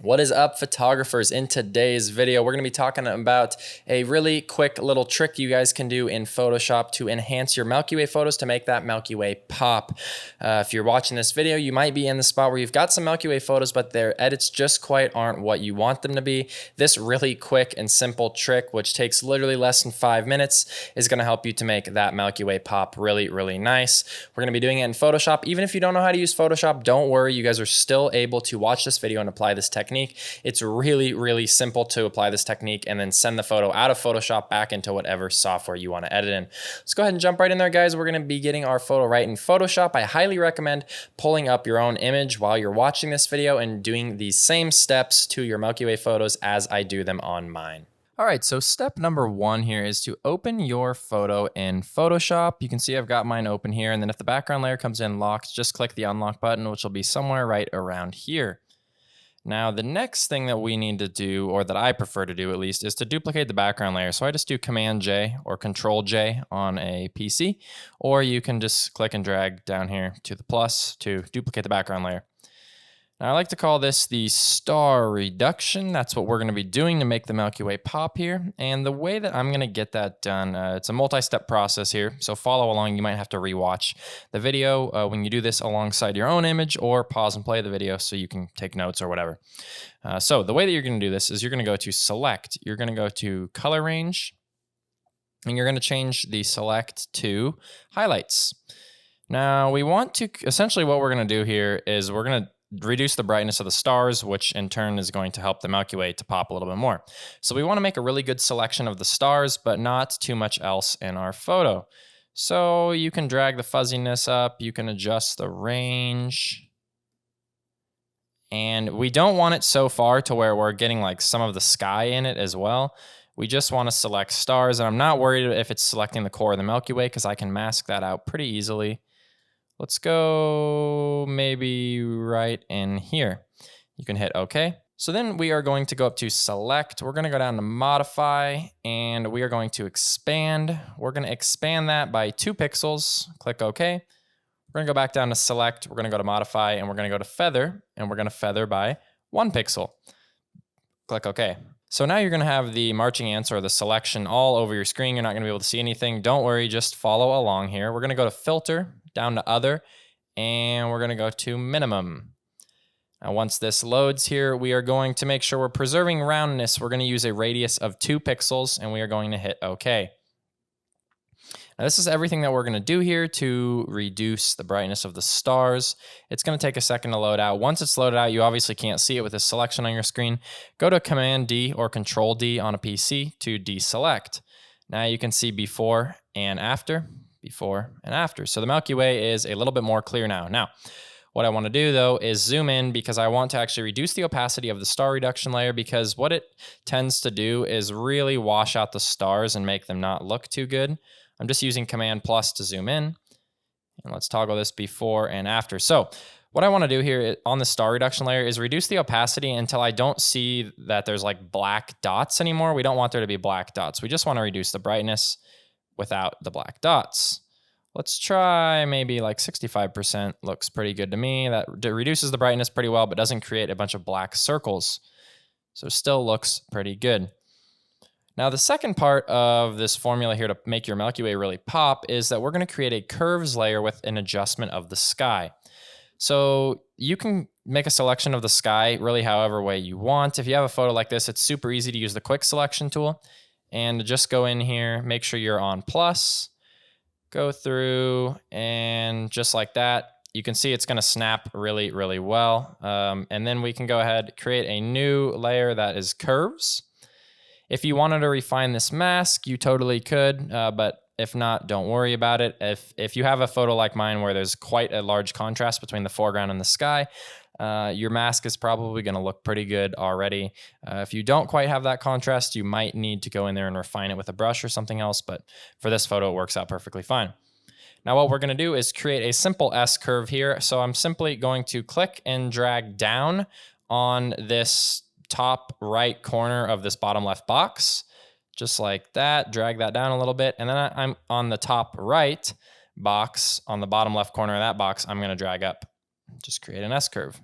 What is up, photographers? In today's video, we're going to be talking about a really quick little trick you guys can do in Photoshop to enhance your Milky Way photos to make that Milky Way pop. If you're watching this video, you might be in the spot where you've got some Milky Way photos, but their edits just quite aren't what you want them to be. This really quick and simple trick, which takes literally less than 5 minutes, is going to help you to make that Milky Way pop really, really nice. We're going to be doing it in Photoshop. Even if you don't know how to use Photoshop, don't worry. You guys are still able to watch this video and apply this technique. It's really, really simple to apply this technique and then send the photo out of Photoshop back into whatever software you want to edit in. Let's go ahead and jump right in there, guys. We're going to be getting our photo right in Photoshop. I highly recommend pulling up your own image while you're watching this video and doing these same steps to your Milky Way photos as I do them on mine. All right, so step number 1 here is to open your photo in Photoshop. You can see I've got mine open here, and then if the background layer comes in locked, just click the unlock button, which will be somewhere right around here. Now, the next thing that we need to do, or that I prefer to do at least, is to duplicate the background layer. So I just do Command-J or Control-J on a PC, or you can just click and drag down here to the plus to duplicate the background layer. Now, I like to call this the star reduction. That's what we're going to be doing to make the Milky Way pop here. And the way that I'm going to get that done, it's a multi-step process here. So follow along. You might have to rewatch the video when you do this alongside your own image, or pause and play the video so you can take notes or whatever. So the way that you're going to do this is you're going to go to Select. You're going to go to Color Range, and you're going to change the Select to Highlights. Now, we want to, essentially what we're going to do here is we're going to reduce the brightness of the stars, which in turn is going to help the Milky Way to pop a little bit more. So we want to make a really good selection of the stars, but not too much else in our photo. So you can drag the fuzziness up, you can adjust the range. And we don't want it so far to where we're getting like some of the sky in it as well. We just want to select stars, and I'm not worried if it's selecting the core of the Milky Way because I can mask that out pretty easily. Let's go maybe right in here. You can hit OK. So then we are going to go up to Select. We're going to go down to Modify, and we are going to expand. We're going to expand that by 2 pixels. Click OK. We're going to go back down to Select. We're going to go to Modify, and we're going to go to Feather, and we're going to feather by 1 pixel. Click OK. So now you're going to have the marching ants or the selection all over your screen. You're not going to be able to see anything. Don't worry, just follow along here. We're going to go to Filter, down to Other, and we're going to go to Minimum. Now, once this loads here, we are going to make sure we're preserving roundness. We're going to use a radius of 2 pixels, and we are going to hit OK. Now, this is everything that we're going to do here to reduce the brightness of the stars. It's going to take a second to load out. Once it's loaded out, you obviously can't see it with this selection on your screen. Go to Command-D or Control-D on a PC to deselect. Now you can see before and after, before and after. So the Milky Way is a little bit more clear now. Now, what I want to do though is zoom in because I want to actually reduce the opacity of the star reduction layer, because what it tends to do is really wash out the stars and make them not look too good. I'm just using Command plus to zoom in, and let's toggle this before and after. So what I want to do here on the star reduction layer is reduce the opacity until I don't see that there's like black dots anymore. We don't want there to be black dots. We just want to reduce the brightness without the black dots. Let's try maybe like 65%. Looks pretty good to me. That reduces the brightness pretty well, but doesn't create a bunch of black circles. So still looks pretty good. Now, the second part of this formula here to make your Milky Way really pop is that we're going to create a curves layer with an adjustment of the sky. So you can make a selection of the sky really however way you want. If you have a photo like this, it's super easy to use the quick selection tool and just go in here, make sure you're on plus, go through, and just like that, you can see it's going to snap really, really well. And then we can go ahead, create a new layer that is curves. If you wanted to refine this mask, you totally could, but if not, don't worry about it. If you have a photo like mine where there's quite a large contrast between the foreground and the sky, your mask is probably going to look pretty good already. If you don't quite have that contrast, you might need to go in there and refine it with a brush or something else, but for this photo, it works out perfectly fine. Now, what we're going to do is create a simple S curve here. So I'm simply going to click and drag down on this top right corner of this bottom left box, just like that. Drag that down a little bit, and then I'm on the top right box, on the bottom left corner of that box, I'm going to drag up. Just create an S curve.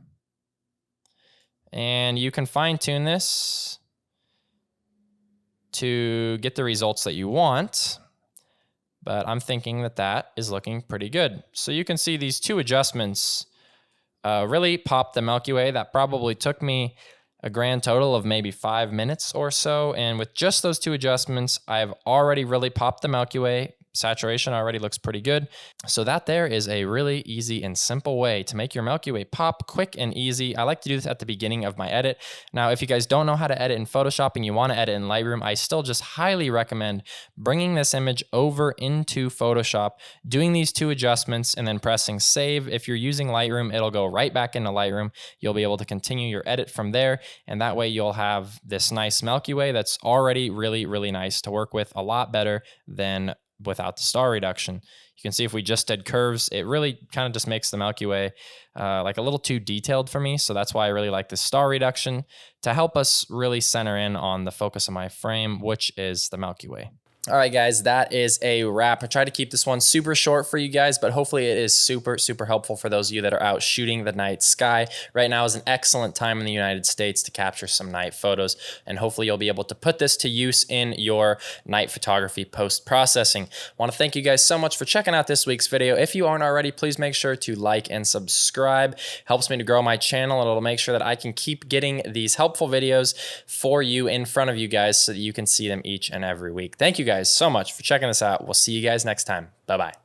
And you can fine tune this to get the results that you want. But I'm thinking that that is looking pretty good. So you can see these two adjustments really popped the Milky Way. That probably took me a grand total of maybe 5 minutes or so. And with just those two adjustments, I've already really popped the Milky Way. Saturation already looks pretty good. So that there is a really easy and simple way to make your Milky Way pop quick and easy. I like to do this at the beginning of my edit. Now, if you guys don't know how to edit in Photoshop and you want to edit in Lightroom, I still just highly recommend bringing this image over into Photoshop, doing these two adjustments, and then pressing save. If you're using Lightroom, it'll go right back into Lightroom. You'll be able to continue your edit from there, and that way you'll have this nice Milky Way that's already really, really nice to work with, a lot better than without the star reduction. You can see if we just did curves, it really kind of just makes the Milky Way like a little too detailed for me. So that's why I really like this star reduction to help us really center in on the focus of my frame, which is the Milky Way. All right, guys, that is a wrap. I tried to keep this one super short for you guys, but hopefully it is super, super helpful for those of you that are out shooting the night sky. Right now is an excellent time in the United States to capture some night photos, and hopefully you'll be able to put this to use in your night photography post-processing. I want to thank you guys so much for checking out this week's video. If you aren't already, please make sure to like and subscribe. Helps me to grow my channel, and it'll make sure that I can keep getting these helpful videos for you in front of you guys so that you can see them each and every week. Thank you guys so much for checking this out. We'll see you guys next time. Bye-bye.